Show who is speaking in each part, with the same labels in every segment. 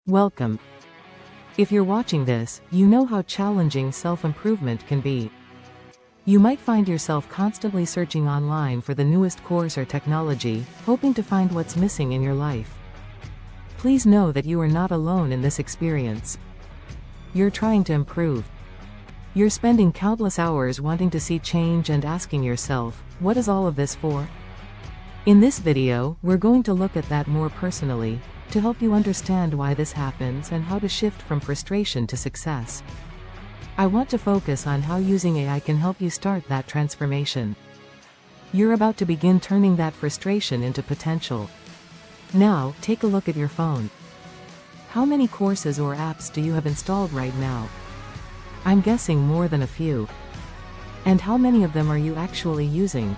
Speaker 1: Welcome. If you're watching this, you know how challenging self-improvement can be. You might find yourself constantly searching online for the newest course or technology, hoping to find what's missing in your life. Please know that you are not alone in this experience. You're trying to improve. You're spending countless hours wanting to see change and asking yourself, what is all of this for? In this video, we're going to look at that more personally, to help you understand why this happens and how to shift from frustration to success. I want to focus on how using AI can help you start that transformation. You're about to begin turning that frustration into potential. Now, take a look at your phone. How many courses or apps do you have installed right now? I'm guessing more than a few. And how many of them are you actually using?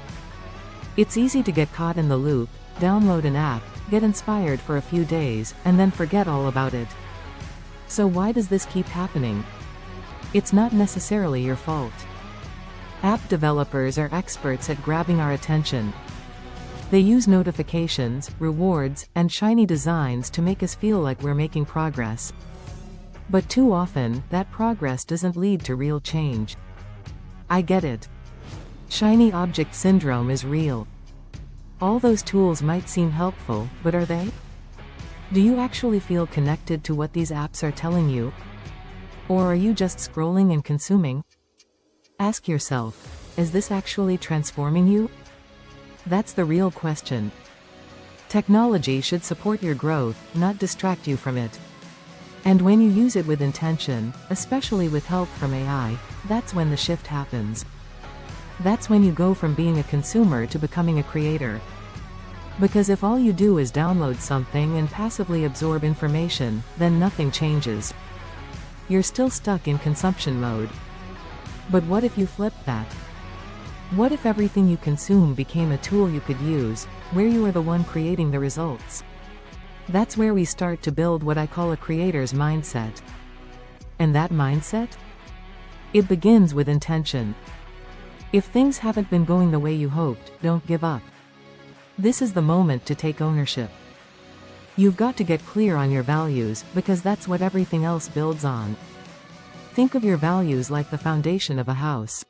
Speaker 1: It's easy to get caught in the loop, download an app, get inspired for a few days, and then forget all about it. So why does this keep happening? It's not necessarily your fault. App developers are experts at grabbing our attention. They use notifications, rewards, and shiny designs to make us feel like we're making progress. But too often, that progress doesn't lead to real change. I get it. Shiny object syndrome is real. All those tools might seem helpful, but are they? Do you actually feel connected to what these apps are telling you? Or are you just scrolling and consuming? Ask yourself, is this actually transforming you? That's the real question. Technology should support your growth, not distract you from it. And when you use it with intention, especially with help from AI, that's when the shift happens. That's when you go from being a consumer to becoming a creator. Because if all you do is download something and passively absorb information, then nothing changes. You're still stuck in consumption mode. But what if you flip that? What if everything you consume became a tool you could use, where you are the one creating the results? That's where we start to build what I call a creator's mindset. And that mindset? It begins with intention. If things haven't been going the way you hoped, don't give up. This is the moment to take ownership. You've got to get clear on your values, because that's what everything else builds on. Think of your values like the foundation of a house.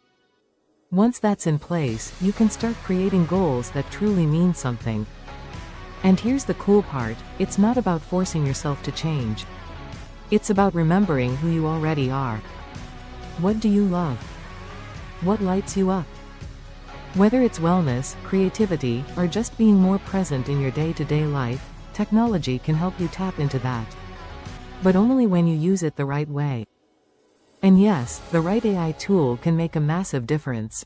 Speaker 1: Once that's in place, you can start creating goals that truly mean something. And here's the cool part, it's not about forcing yourself to change. It's about remembering who you already are. What do you love? What lights you up? Whether it's wellness, creativity, or just being more present in your day-to-day life, technology can help you tap into that. But only when you use it the right way. And yes, the right AI tool can make a massive difference.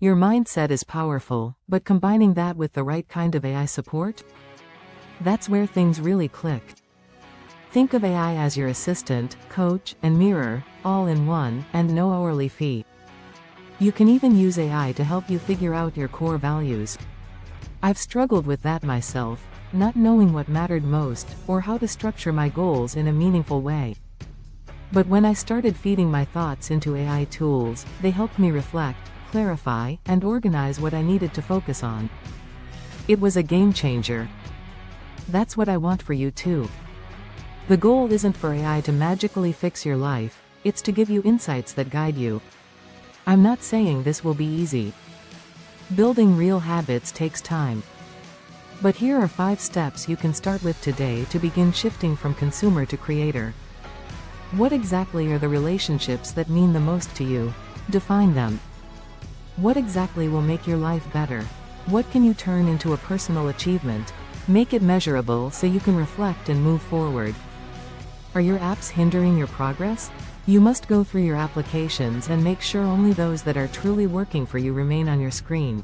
Speaker 1: Your mindset is powerful, but combining that with the right kind of AI support? That's where things really click. Think of AI as your assistant, coach, and mirror, all in one, and no hourly fee. You can even use AI to help you figure out your core values. I've struggled with that myself, not knowing what mattered most, or how to structure my goals in a meaningful way. But when I started feeding my thoughts into AI tools, they helped me reflect, clarify, and organize what I needed to focus on. It was a game changer. That's what I want for you too. The goal isn't for AI to magically fix your life, it's to give you insights that guide you. I'm not saying this will be easy. Building real habits takes time. But here are 5 steps you can start with today to begin shifting from consumer to creator. What exactly are the relationships that mean the most to you? Define them. What exactly will make your life better? What can you turn into a personal achievement? Make it measurable so you can reflect and move forward. Are your apps hindering your progress? You must go through your applications and make sure only those that are truly working for you remain on your screen.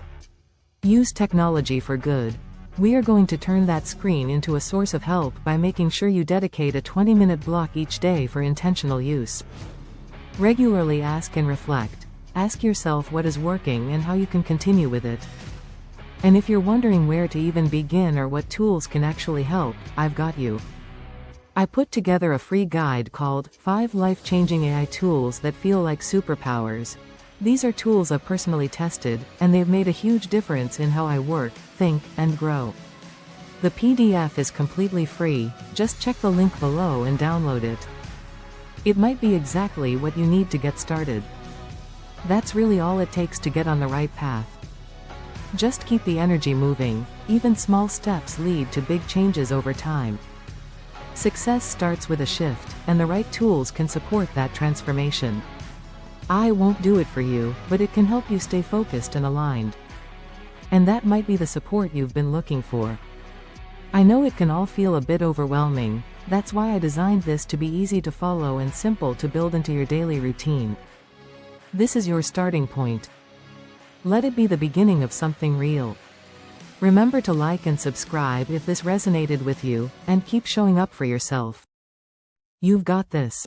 Speaker 1: Use technology for good. We are going to turn that screen into a source of help by making sure you dedicate a 20-minute block each day for intentional use. Regularly ask and reflect. Ask yourself what is working and how you can continue with it. And if you're wondering where to even begin or what tools can actually help, I've got you. I put together a free guide called 5 Life-Changing AI Tools That Feel Like Superpowers. These are tools I've personally tested, and they've made a huge difference in how I work, think, and grow. The PDF is completely free, just check the link below and download it. It might be exactly what you need to get started. That's really all it takes to get on the right path. Just keep the energy moving, even small steps lead to big changes over time. Success starts with a shift, and the right tools can support that transformation. I won't do it for you, but it can help you stay focused and aligned. And that might be the support you've been looking for. I know it can all feel a bit overwhelming, that's why I designed this to be easy to follow and simple to build into your daily routine. This is your starting point. Let it be the beginning of something real. Remember to like and subscribe if this resonated with you, and keep showing up for yourself. You've got this.